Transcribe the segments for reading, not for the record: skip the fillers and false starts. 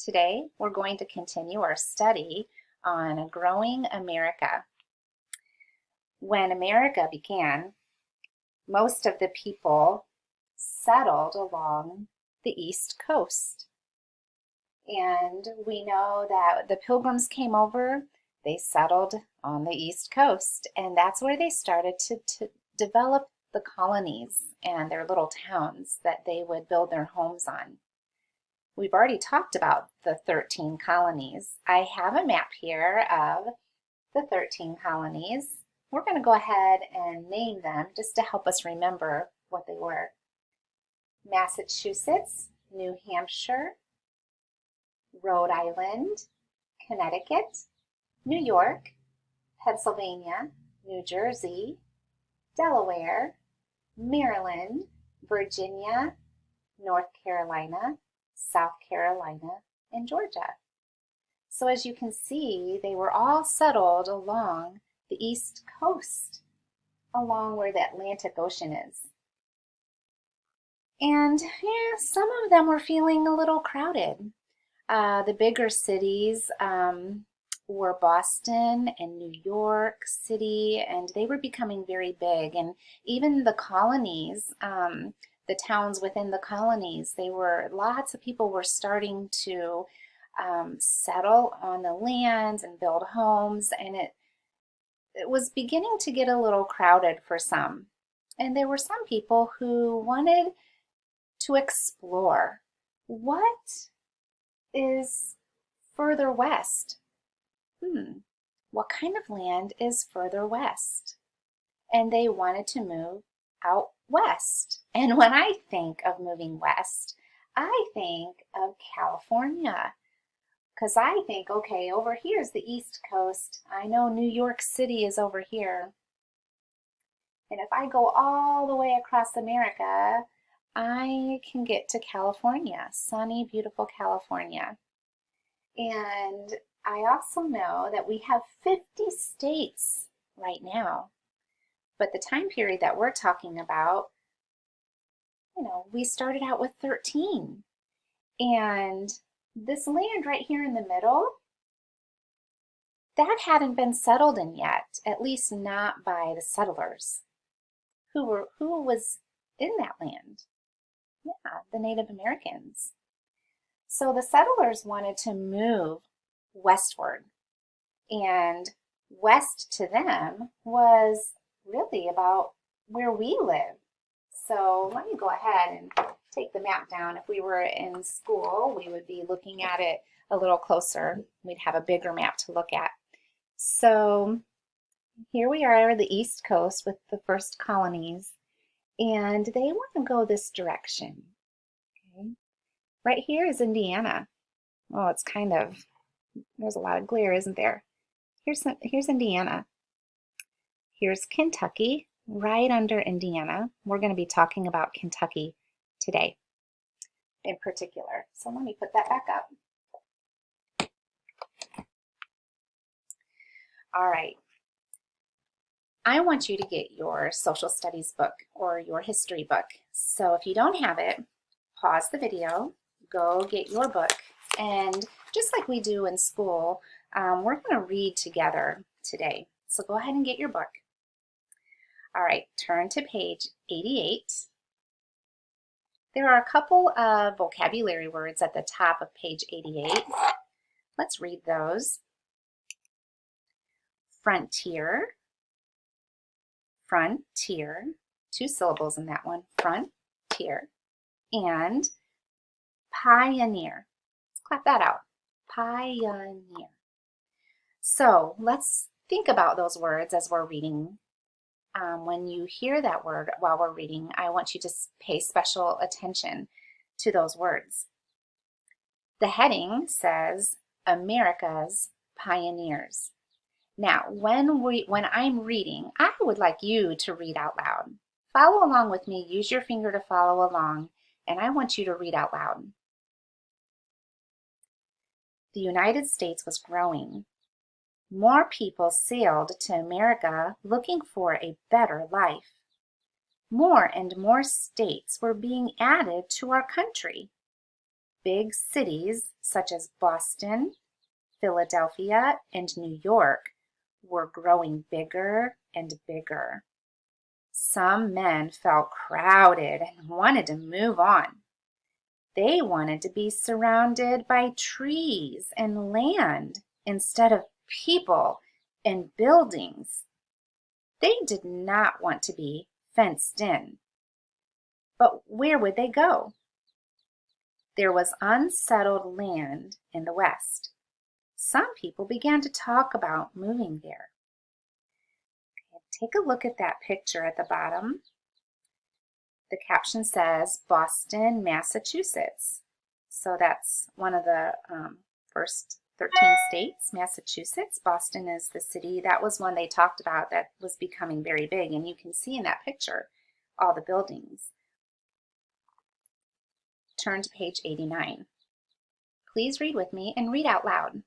Today, we're going to continue our study on a growing America. When America began, most of the people settled along the East Coast. And we know that the Pilgrims came over, they settled on the East Coast, and that's where they started to develop the colonies and their little towns that they would build their homes on. We've already talked about the 13 colonies. I have a map here of the 13 colonies. We're going to go ahead and name them just to help us remember what they were. Massachusetts, New Hampshire, Rhode Island, Connecticut, New York, Pennsylvania, New Jersey, Delaware, Maryland, Virginia, North Carolina, South Carolina, and Georgia. So as you can see, they were all settled along the East Coast, along where the Atlantic Ocean is. And some of them were feeling a little crowded. The bigger cities were Boston and New York City, and they were becoming very big. And even the colonies, the towns within the colonies, lots of people were starting to settle on the lands and build homes, and it was beginning to get a little crowded for some. And there were some people who wanted to explore what is further west. What kind of land is further west? And they wanted to move out west. And when I think of moving west, I think of California. Because I think, okay, over here is the East Coast. I know New York City is over here. And if I go all the way across America, I can get to California, sunny, beautiful California. And I also know that we have 50 states right now. But the time period that we're talking about, we started out with 13. And this land right here in the middle, that hadn't been settled in yet, at least not by the settlers. Who was in that land? Yeah, the Native Americans. So the settlers wanted to move westward, and west to them was really about where we live. So let me go ahead and take the map down. If we were in school, we would be looking at it a little closer. We'd have a bigger map to look at. So here we are, the East Coast with the first colonies, and they want to go this direction. Okay. Right here is Indiana. Oh, it's there's a lot of glare, isn't there? Here's Indiana. Here's Kentucky, right under Indiana. We're going to be talking about Kentucky today in particular. So let me put that back up. All right. I want you to get your social studies book or your history book. So if you don't have it, pause the video, go get your book, and just like we do in school, we're going to read together today. So go ahead and get your book. All right, turn to page 88. There are a couple of vocabulary words at the top of page 88. Let's read those. Frontier, frontier, 2 syllables in that one, frontier, and pioneer. Let's clap that out, pioneer. So let's think about those words as we're reading. When you hear that word while we're reading, I want you to pay special attention to those words. The heading says America's Pioneers. Now, when I'm reading, I would like you to read out loud. Follow along with me. Use your finger to follow along, and I want you to read out loud. The United States was growing. More people sailed to America looking for a better life. More and more states were being added to our country. Big cities such as Boston, Philadelphia, and New York were growing bigger and bigger. Some men felt crowded and wanted to move on. They wanted to be surrounded by trees and land instead of people and buildings. They did not want to be fenced in. But where would they go? There was unsettled land in the West. Some people began to talk about moving there. Okay, take a look at that picture at the bottom. The caption says Boston, Massachusetts. So that's one of the first 13 states, Massachusetts. Boston is the city. That was one they talked about that was becoming very big. And you can see in that picture all the buildings. Turn to page 89. Please read with me and read out loud.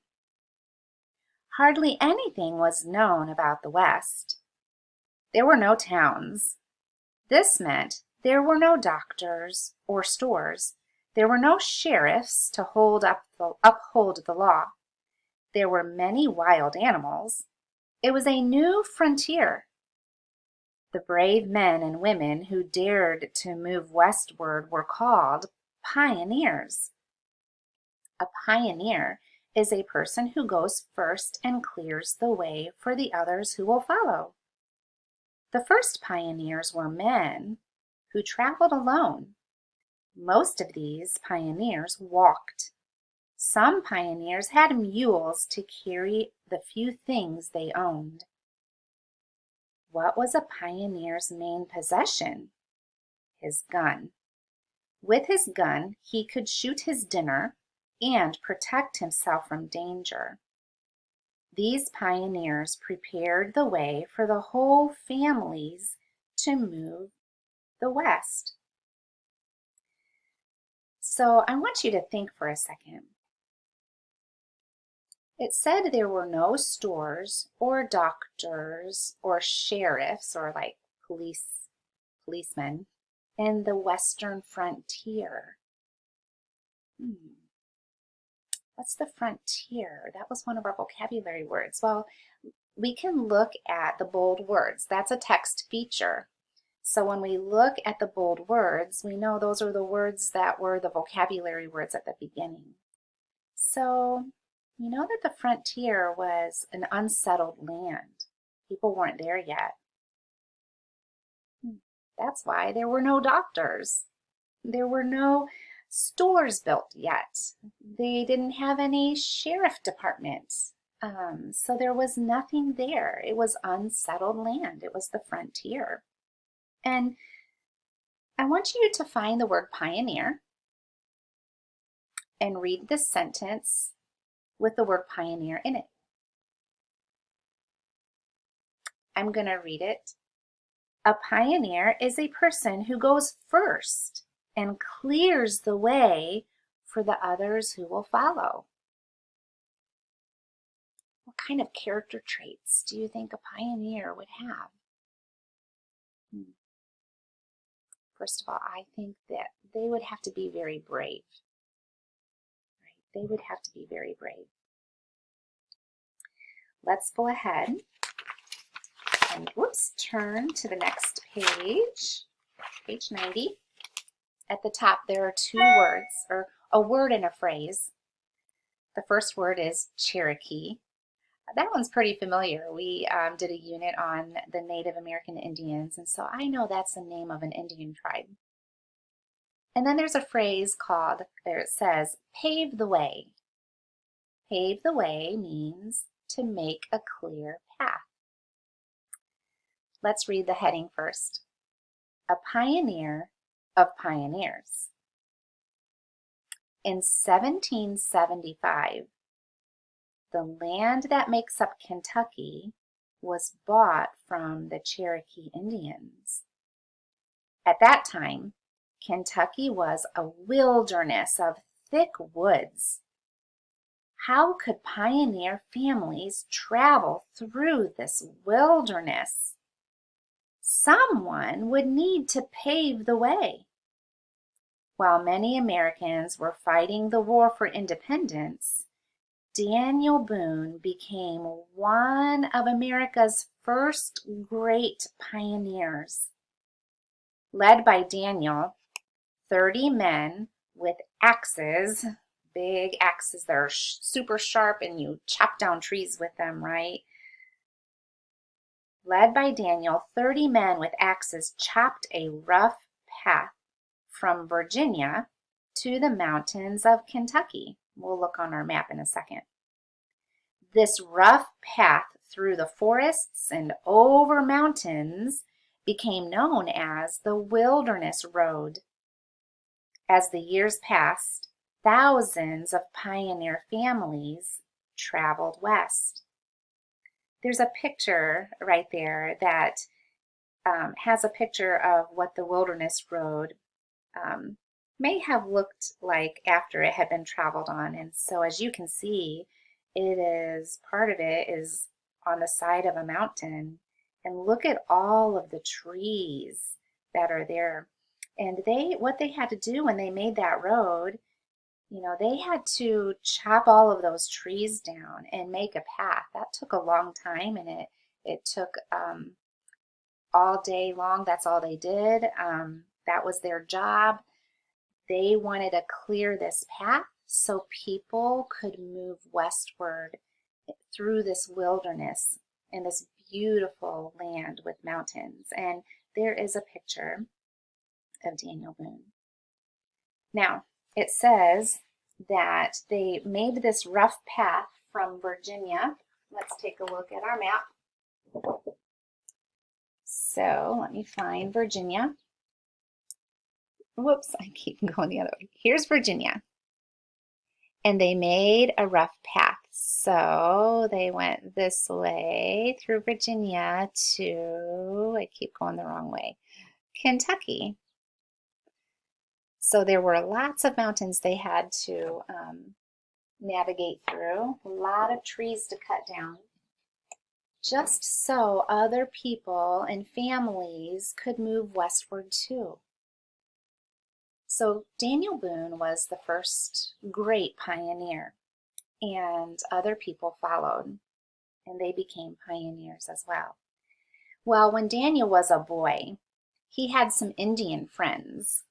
Hardly anything was known about the West. There were no towns. This meant there were no doctors or stores. There were no sheriffs to uphold the law. There were many wild animals. It was a new frontier. The brave men and women who dared to move westward were called pioneers. A pioneer is a person who goes first and clears the way for the others who will follow. The first pioneers were men who traveled alone. Most of these pioneers walked. Some pioneers had mules to carry the few things they owned. What was a pioneer's main possession? His gun. With his gun, he could shoot his dinner and protect himself from danger. These pioneers prepared the way for the whole families to move the West. So I want you to think for a second. It said there were no stores or doctors or sheriffs or like policemen in the western frontier. What's the frontier? That was one of our vocabulary words. Well, we can look at the bold words. That's a text feature. So when we look at the bold words, we know those are the words that were the vocabulary words at the beginning. So you know that the frontier was an unsettled land. People weren't there yet. That's why there were no doctors. There were no stores built yet. They didn't have any sheriff departments. So there was nothing there. It was unsettled land. It was the frontier. And I want you to find the word pioneer and read this sentence with the word pioneer in it. I'm going to read it. A pioneer is a person who goes first and clears the way for the others who will follow. What kind of character traits do you think a pioneer would have? First of all, I think that they would have to be very brave. Right? They would have to be very brave. Let's go ahead and turn to the next page, page 90. At the top, there are two words, or a word and a phrase. The first word is Cherokee. That one's pretty familiar. We did a unit on the Native American Indians, and so I know that's the name of an Indian tribe. And then there's a phrase called, there it says, pave the way. Pave the way means to make a clear path. Let's read the heading first. A pioneer of pioneers. In 1775, the land that makes up Kentucky was bought from the Cherokee Indians. At that time, Kentucky was a wilderness of thick woods. How could pioneer families travel through this wilderness? Someone would need to pave the way. While many Americans were fighting the war for independence, Daniel Boone became one of America's first great pioneers. Led by Daniel, 30 men with axes, big axes that are super sharp and you chop down trees with them, right? Led by Daniel, 30 men with axes chopped a rough path from Virginia to the mountains of Kentucky. We'll look on our map in a second. This rough path through the forests and over mountains became known as the Wilderness Road. As the years passed, thousands of pioneer families traveled west. There's a picture right there that has a picture of what the Wilderness Road may have looked like after it had been traveled on. And so as you can see, part of it is on the side of a mountain. And look at all of the trees that are there. And what they had to do when they made that road, they had to chop all of those trees down and make a path. That took a long time, and it took all day long. That's all they did. That was their job. They wanted to clear this path so people could move westward through this wilderness and this beautiful land with mountains. And there is a picture of Daniel Boone. Now, it says that they made this rough path from Virginia. Let's take a look at our map. So let me find Virginia. Whoops, I keep going the other way. Here's Virginia. And they made a rough path. So they went this way through Virginia to, I keep going the wrong way, Kentucky. So there were lots of mountains they had to navigate through, a lot of trees to cut down, just so other people and families could move westward too. So Daniel Boone was the first great pioneer, and other people followed, and they became pioneers as well. Well, when Daniel was a boy, he had some Indian friends,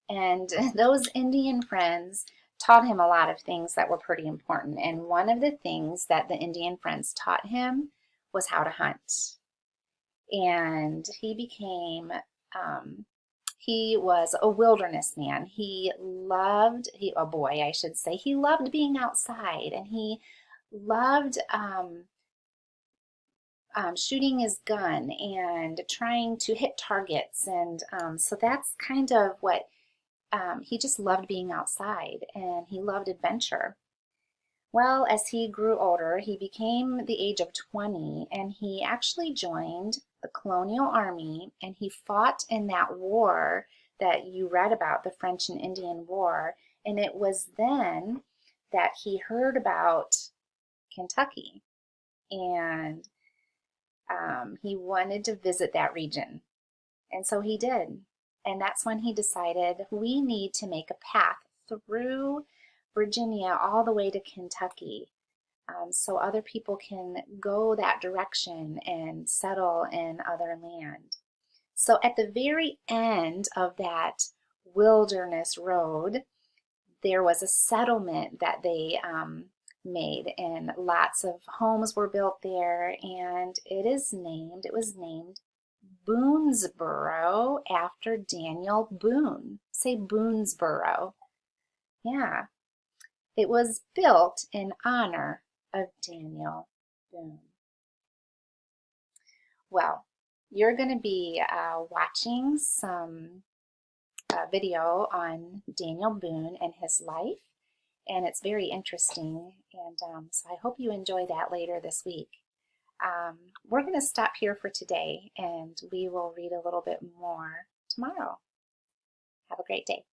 and those Indian friends taught him a lot of things that were pretty important. And one of the things that the Indian friends taught him was how to hunt. And he was a wilderness man. He loved being outside, and he loved shooting his gun and trying to hit targets. And so that's kind of what he just loved being outside, and he loved adventure. Well, as he grew older, he became the age of 20, and he actually joined the colonial army, and he fought in that war that you read about, the French and Indian War. And it was then that he heard about Kentucky, and he wanted to visit that region. And so he did. And that's when he decided we need to make a path through Virginia all the way to Kentucky, so other people can go that direction and settle in other land. So at the very end of that wilderness road, there was a settlement that they made, and lots of homes were built there, and it was named Boonesboro after Daniel Boone. Say Boonesboro. Yeah. It was built in honor of Daniel Boone. Well, you're going to be watching some video on Daniel Boone and his life, and it's very interesting, and so I hope you enjoy that later this week. We're going to stop here for today, and we will read a little bit more tomorrow. Have a great day.